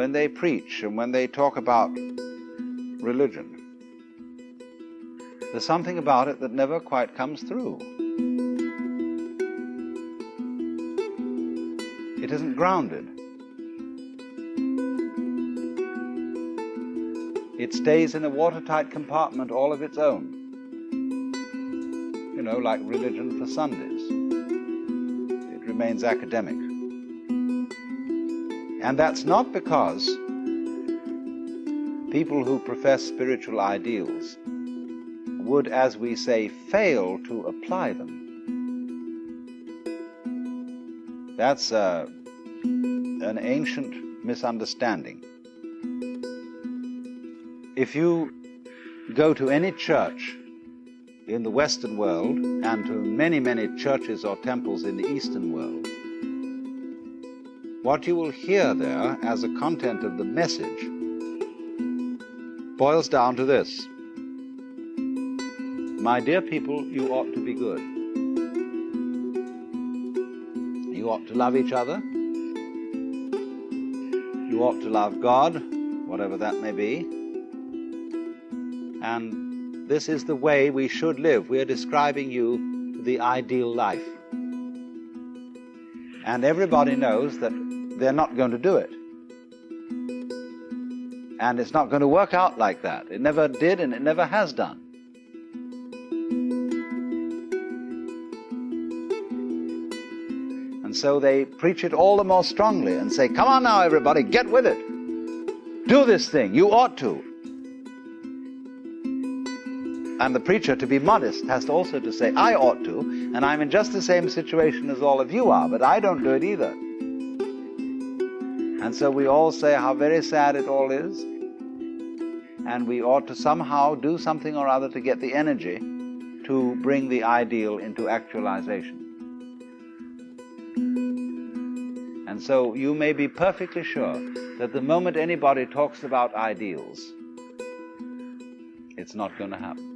when they preach and when they talk about religion, there's something about it that never quite comes through. It isn't grounded. It stays in a watertight compartment all of its own. You know, like religion for Sundays. It remains academic. And that's not because people who profess spiritual ideals would, as we say, fail to apply them. That's an ancient misunderstanding. If you go to any church in the Western world and to many, many churches or temples in the Eastern world, what you will hear there as a content of the message boils down to this: my dear people, you ought to be good. You ought to love each other. You ought to love God, whatever that may be. And this is the way we should live. We are describing you the ideal life. And everybody knows that they're not going to do it. And it's not going to work out like that. It never did and it never has done. And so they preach it all the more strongly and say, come on now everybody, get with it. Do this thing, you ought to. And the preacher, to be modest, has to also to say, I ought to, and I'm in just the same situation as all of you are, but I don't do it either. And so we all say how very sad it all is, and we ought to somehow do something or other to get the energy to bring the ideal into actualization. And so you may be perfectly sure that the moment anybody talks about ideals, it's not going to happen.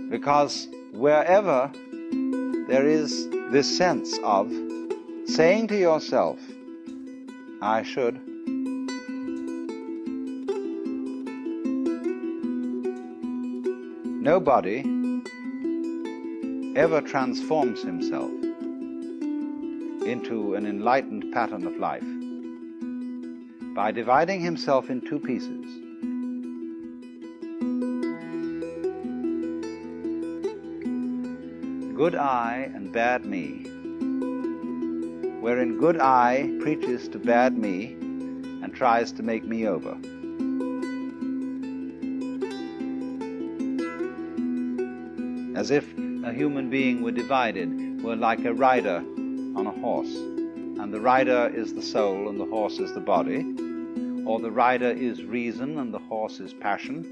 Because wherever there is this sense of saying to yourself, I should, nobody ever transforms himself into an enlightened pattern of life by dividing himself in two pieces. Good I and bad me, wherein good I preaches to bad me and tries to make me over. As if a human being were divided, were like a rider on a horse, and the rider is the soul and the horse is the body, or the rider is reason and the horse is passion.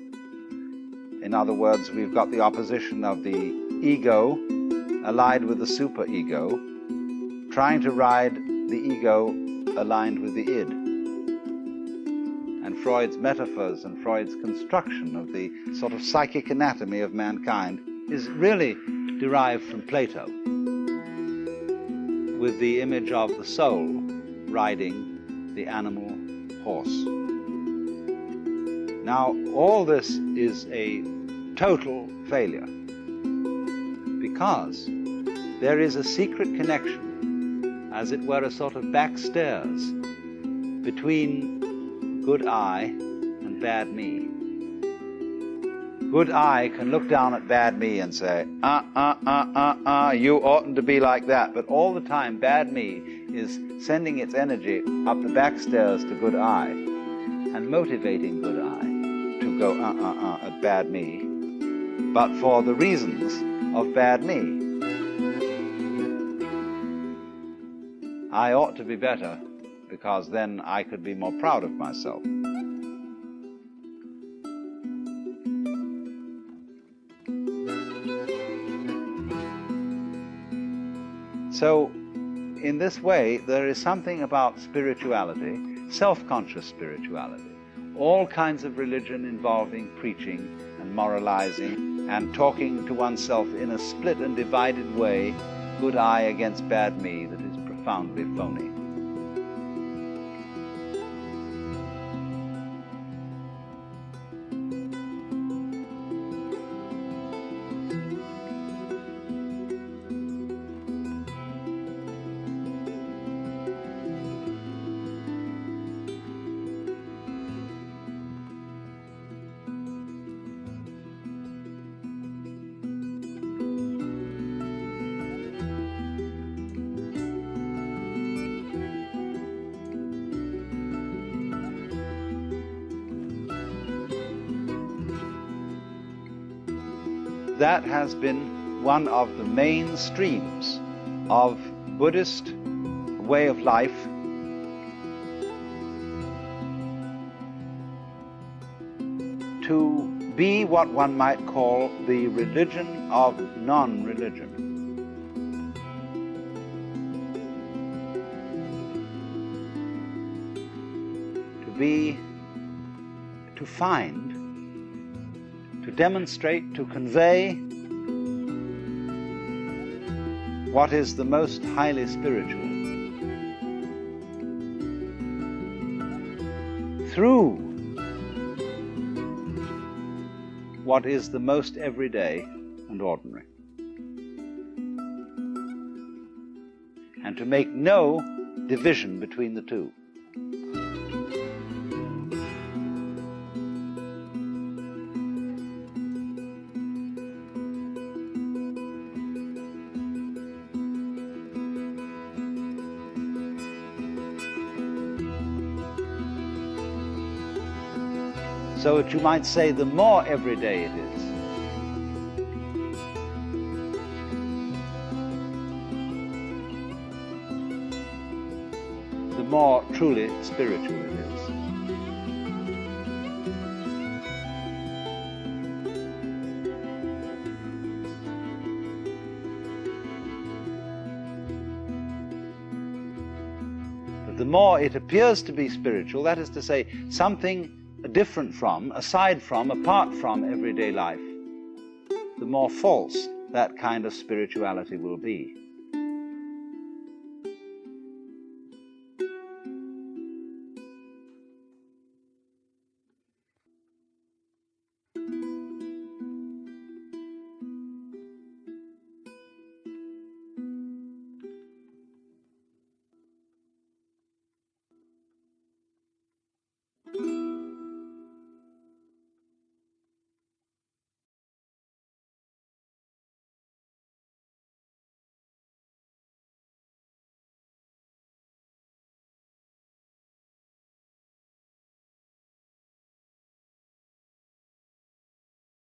In other words, we've got the opposition of the ego allied with the superego, trying to ride the ego aligned with the id. And Freud's metaphors and Freud's construction of the sort of psychic anatomy of mankind is really derived from Plato, with the image of the soul riding the animal horse. Now, all this is a total failure, because there is a secret connection, as it were a sort of back stairs, between good I and bad me. Good I can look down at bad me and say, you oughtn't to be like that. But all the time, bad me is sending its energy up the back stairs to good I and motivating good I to go at bad me, but for the reasons of bad me. I ought to be better because then I could be more proud of myself. So, in this way, there is something about spirituality, self-conscious spirituality, all kinds of religion involving preaching and moralizing and talking to oneself in a split and divided way, good I against bad me, that is profoundly phony. That has been one of the main streams of Buddhist way of life, to be what one might call the religion of non-religion. To find, to demonstrate, to convey what is the most highly spiritual through what is the most everyday and ordinary, and to make no division between the two. So that you might say, the more everyday it is, the more truly spiritual it is. But the more it appears to be spiritual, that is to say, something different from, aside from, apart from everyday life, the more false that kind of spirituality will be.